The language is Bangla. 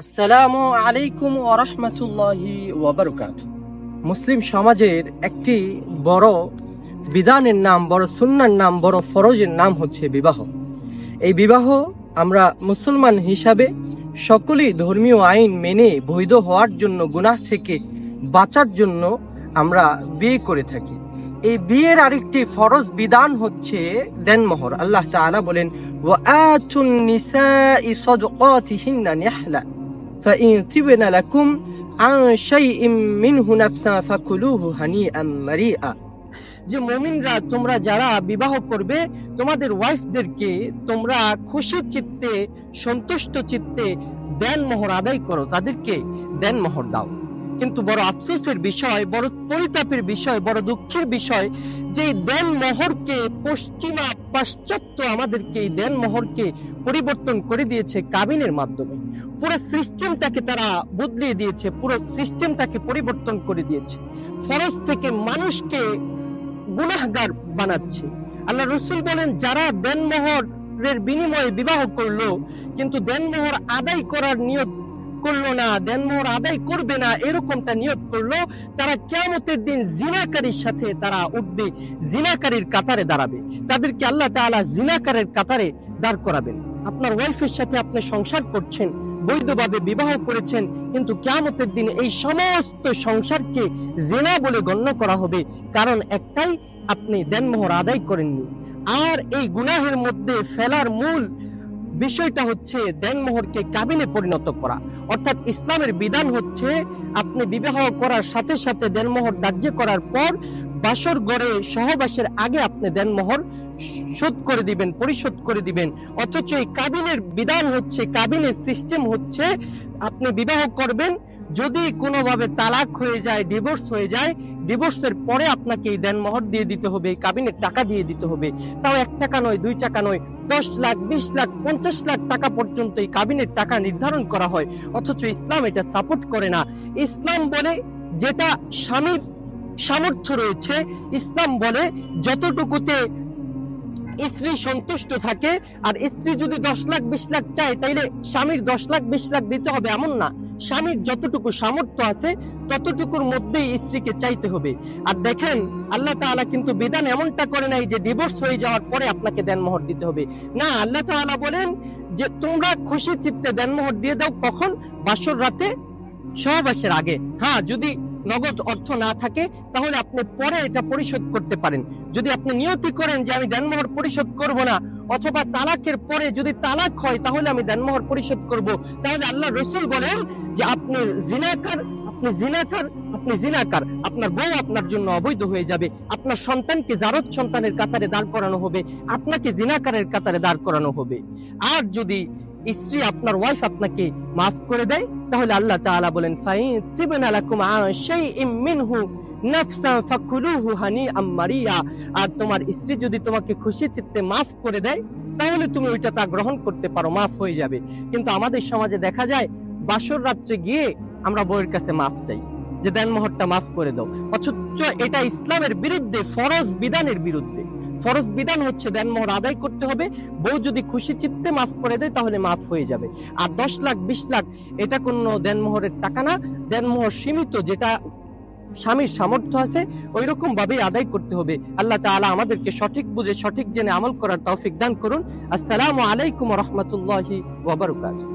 আসসালামু আলাইকুম ওয়া রাহমাতুল্লাহি ওয়া বারাকাতুহু। মুসলিম সমাজের একটি বড় বিধানের নাম, বড় সুন্নার নাম, বড় ফরজের নাম হচ্ছে বিবাহ। এই বিবাহ আমরা মুসলমান হিসাবে সকলেই ধর্মীয় আইন মেনে বৈধ হওয়ার জন্য, গুনাহ থেকে বাঁচার জন্য আমরা বিয়ে করে থাকি। এই বিয়ের আরেকটি ফরজ বিধান হচ্ছে দেনমোহর। আল্লাহ তাআলা বলেন, ওয়া আতুন নিসাই সাদকাতিহিন্না নিহলা فإن تبن لكم عن شيء منه نفسا فكلوه هنيئا مريئا। যে মুমিনরা, তোমরা যারা বিবাহ করবে, তোমাদের ওয়াইফদেরকে তোমরা খুশি চিত্তে, সন্তুষ্ট চিত্তে দেনমোহর আদায় করো, তাদেরকে দেনমোহর দাও। কিন্তু বড় আফসোসের বিষয়, বড় পরিতাপের বিষয়, বড় দুঃখের বিষয় যে দেনমোহরকে পশ্চিমা পাশ্চাত্য আমাদেরকে এই দেনমোহরকে পরিবর্তন করে দিয়েছে কাবিনের মাধ্যমে। পুরো সিস্টেমটাকে তারা বদলিয়ে দিয়েছে, পুরো সিস্টেমটাকে পরিবর্তন করে দিয়েছে। ফরজ থেকে মানুষকে গুনাহগার বানাচ্ছে। আল্লাহ রাসূল বলেন, যারা দেনমোহরের বিনিময়ে বিবাহ করলো কিন্তু দেনমোহর আদায় করার নিয়ত করলো না, দেনমোহর আদায় করবে না, এরকমটা নিয়ত করলো, তারা কিয়ামতের দিন জিনাকারীর সাথে তারা উঠবে, জিনাকারীর কাতারে দাঁড়াবে। তাদেরকে আল্লাহ তাআলা জিনাকারের কাতারে দাঁড় করাবেন। আপনার ওয়াইফের সাথে আপনি সংসার করছেন, বৈধভাবে বিবাহ করেছেন, কিন্তু কিয়ামতের দিন এই সমস্ত সংসারকে জিনা বলে গণ্য করা হবে, কারণ একটাই, আপনি দেনমোহর আদায় করেননি। আর এই গুনাহের মধ্যে ফেলার মূল বিষয়টা হচ্ছে দেনমোহরকে কাবিনে পরিণত করা। অর্থাৎ ইসলামের বিধান হচ্ছে, আপনি বিবাহ করার সাথে সাথে দেনমোহর ধার্য করার পর বাসর ঘরে সহবাসের আগে আপনি দেনমোহর শোধ করে দিবেন, পরিশোধ করে দিবেন। অথচ এই কাবিনের বিধান হচ্ছে, কাবিনের সিস্টেম হচ্ছে, আপনি বিবাহ করবেন, যদি কোনোভাবে তালাক হয়ে যায়, ডিভোর্স হয়ে যায়, ডিভোর্সের পরে আপনাকে এই দেনমোহর দিয়ে দিতে হবে, কাবিনের টাকা দিয়ে দিতে হবে। তাও 1 টাকা নয়, 2 টাকা নয়, 10 লাখ, 20 লাখ, 50 লাখ টাকা পর্যন্ত এই কাবিনের টাকা নির্ধারণ করা হয়। অথচ ইসলাম এটা সাপোর্ট করে না। ইসলাম বলে, যেটা স্বামীর সামর্থ্য রয়েছে, ইসলাম বলে যতটুকুতে স্ত্রী সন্তুষ্ট থাকে। আর স্ত্রী যদি 10 লাখ 20 লাখ চায়, তাইলে স্বামীর 10 লাখ 20 লাখ দিতে হবে এমন না। স্বামীর যতটুকু সামর্থ্য আছে ততটুকুর মধ্যেই স্ত্রীকে চাইতে হবে। আর দেখেন, আল্লাহ তাআলা কিন্তু বিধান এমনটা করে নাই যে ডিভোর্স হয়ে যাওয়ার পরে আপনাকে দেনমোহর দিতে হবে। না, আল্লাহ তাআলা বলেন যে তোমরা খুশি চিত্তে দেনমোহর দিয়ে দাও। কখন? বাসর রাতে, সহবাসের আগে। হ্যাঁ, যদি নগদ অর্থ না থাকে তাহলে আপনি পরে এটা পরিশোধ করতে পারেন। যদি আপনি নিয়তি করেন যে আমি দেনমোহর পরিশোধ করব না, অথবা তালাকের পরে যদি তালাক হয় তাহলে আমি দেনমোহর পরিশোধ করব, তাহলে আল্লাহ রাসূল বলেন যে আপনি জিনাকার, আপনি জিনাকার, আপনি জিনাকার। আপনার বউ আপনার জন্য অবৈধ হয়ে যাবে, আপনার সন্তানকে জারজ সন্তানের কাতারে দাঁড় করানো হবে, আপনাকে জিনাকারের কাতারে দাঁড় করানো হবে। আর যদি স্ত্রী, আপনার ওয়াইফ আপনাকে মাফ করে দেয়, তাহলে আল্লাহ তাআলা বলেন, ফাইতিবনা লাকুম আন শাইইম মিনহু নাফসান ফাকুলুহু হানিআম মারিয়া। আর তোমার স্ত্রী যদি তোমাকে খুশি চিত্তে মাফ করে দেয়, তাহলে তুমি ওইটা তা গ্রহণ করতে পারো, মাফ হয়ে যাবে। কিন্তু আমাদের সমাজে দেখা যায়, বাসর রাত্রে গিয়ে আমরা বউয়ের কাছে মাফ চাই যে দেনমোহরটা মাফ করে দাও। অথচ এটা ইসলামের বিরুদ্ধে, ফরজ বিধানের বিরুদ্ধে। ফরজ বিধান হচ্ছে দেনমোহর আদায় করতে হবে। বউ যদি খুশি চিত্তে মাফ করে দেয় তাহলে মাফ হয়ে যাবে। আর 10 লাখ 20 লাখ এটা কোনো দেনমোহরের টাকা না। দেনমোহর সীমিত, যেটা স্বামীর সামর্থ্য আছে ওই রকম ভাবে আদায় করতে হবে। আল্লাহ তাআলা আমাদেরকে সঠিক বুঝে, সঠিক জেনে আমল করার তৌফিক দান করুন। আসসালামু আলাইকুম ওয়া রাহমাতুল্লাহি ওয়া বারাকাতুহু।